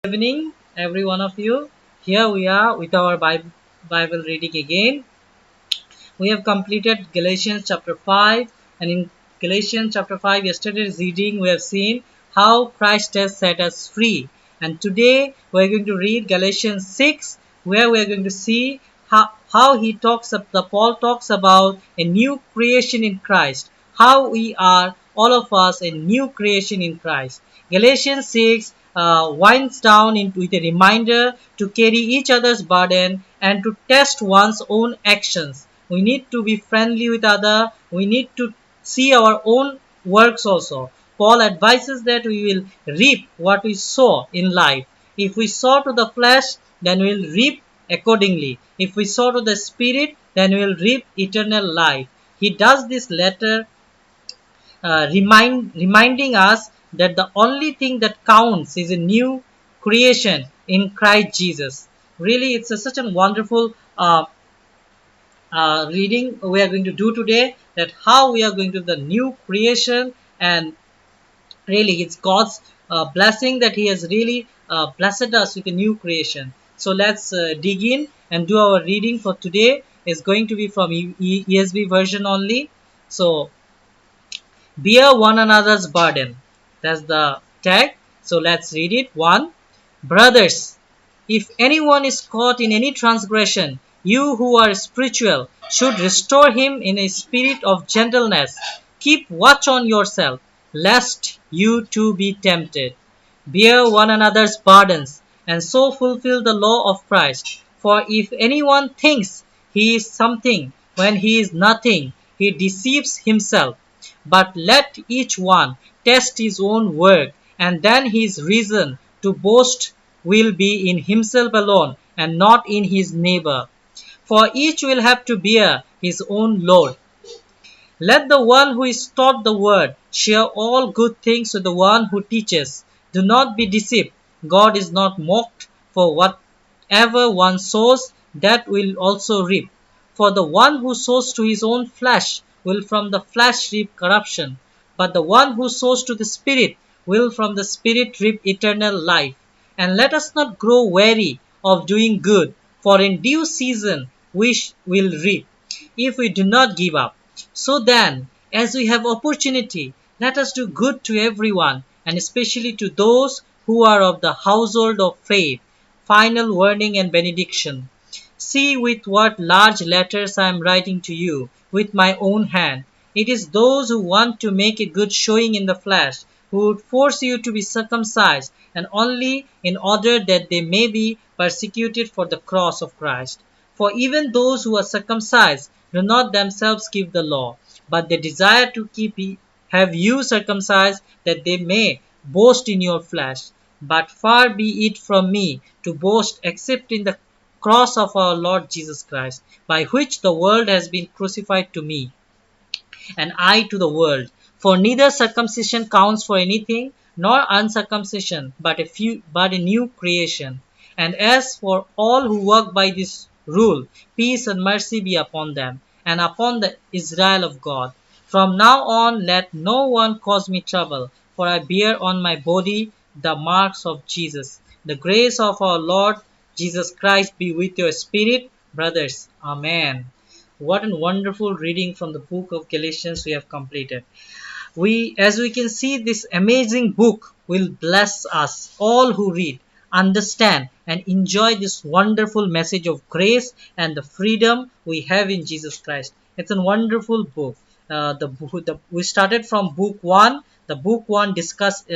Evening, every one of you. Here we are with our Bible reading again. We have completed Galatians chapter 5, and in Galatians chapter 5, yesterday's reading, we have seen how Christ has set us free. And today we are going to read Galatians 6, where we are going to see how Paul talks about a new creation in Christ, how we are, all of us, a new creation in Christ. Galatians 6 winds down with a reminder to carry each other's burden and to test one's own actions. We need to be friendly with other. We need to see our own works also. Paul advises that we will reap what we sow in life. If we sow to the flesh, then we will reap accordingly. If we sow to the spirit, then we will reap eternal life. He does this letter reminding us that the only thing that counts is a new creation in Christ Jesus. Really, it's such a wonderful reading we are going to do today, that how we are going to the new creation. And really it's God's blessing that he has really blessed us with a new creation. So let's dig in and do our reading for today. Is going to be from ESV version only. So bear one another's burden, that's the tag. So let's read it. 1. Brothers, if anyone is caught in any transgression, you who are spiritual should restore him in a spirit of gentleness. Keep watch on yourself, lest you too be tempted. Bear one another's burdens, and so fulfill the law of Christ. For if anyone thinks he is something when he is nothing, he deceives himself. But let each one test his own work, and then his reason to boast will be in himself alone and not in his neighbor. For each will have to bear his own load. Let the one who is taught the word share all good things with the one who teaches. Do not be deceived. God is not mocked, for whatever one sows, that will also reap. For the one who sows to his own flesh will from the flesh reap corruption, but the one who sows to the Spirit will from the Spirit reap eternal life. And let us not grow weary of doing good, for in due season we will reap, if we do not give up. So then, as we have opportunity, let us do good to everyone, and especially to those who are of the household of faith. Final warning and benediction. See with what large letters I am writing to you with my own hand. It is those who want to make a good showing in the flesh, who would force you to be circumcised, and only in order that they may be persecuted for the cross of Christ. For even those who are circumcised do not themselves keep the law, but they desire to have you circumcised, that they may boast in your flesh. But far be it from me to boast except in the cross of our Lord Jesus Christ, by which the world has been crucified to me, and I to the world. For neither circumcision counts for anything, nor uncircumcision, but a new creation. And as for all who work by this rule, peace and mercy be upon them, and upon the Israel of God. From now on let no one cause me trouble, for I bear on my body the marks of Jesus. The grace of our Lord Jesus Christ be with your spirit, brothers. Amen. What a wonderful reading from the book of Galatians we have completed. As we can see, this amazing book will bless us all who read, understand, and enjoy this wonderful message of grace and the freedom we have in Jesus Christ. It's a wonderful book. We started from book 1. The book 1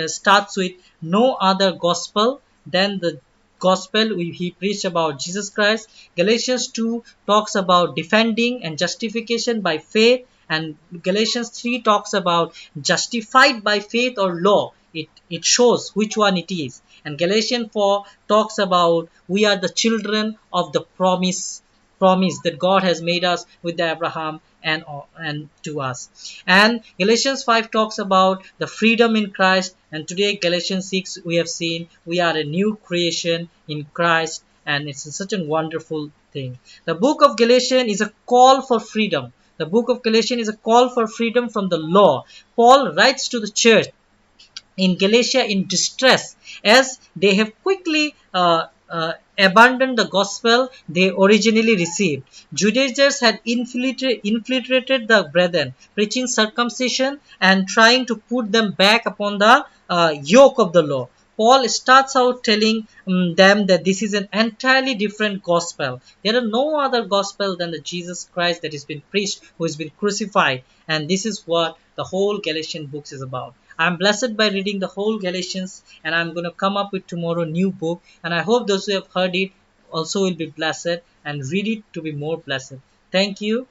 starts with no other gospel than the gospel he preached about Jesus Christ. Galatians 2 talks about defending and justification by faith, and Galatians 3 talks about justified by faith or law. It shows which one it is. And Galatians 4 talks about we are the children of the promise that God has made us with Abraham and to us. And Galatians 5 talks about the freedom in Christ, and today Galatians 6 we have seen we are a new creation in Christ, and it's such a wonderful thing. The book of Galatians is a call for freedom. The book of Galatians is a call for freedom from the law. Paul writes to the church in Galatia in distress, as they have quickly abandoned the gospel they originally received. Judaizers had infiltrated the brethren, preaching circumcision and trying to put them back upon the yoke of the law. Paul starts out telling them that this is an entirely different gospel. There are no other gospel than the Jesus Christ that has been preached, who has been crucified. And this is what the whole Galatian books is about. I'm blessed by reading the whole Galatians, and I'm going to come up with tomorrow new book. And I hope those who have heard it also will be blessed and read it to be more blessed. Thank you.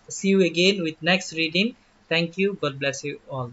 See you again with next reading. Thank you. God bless you all.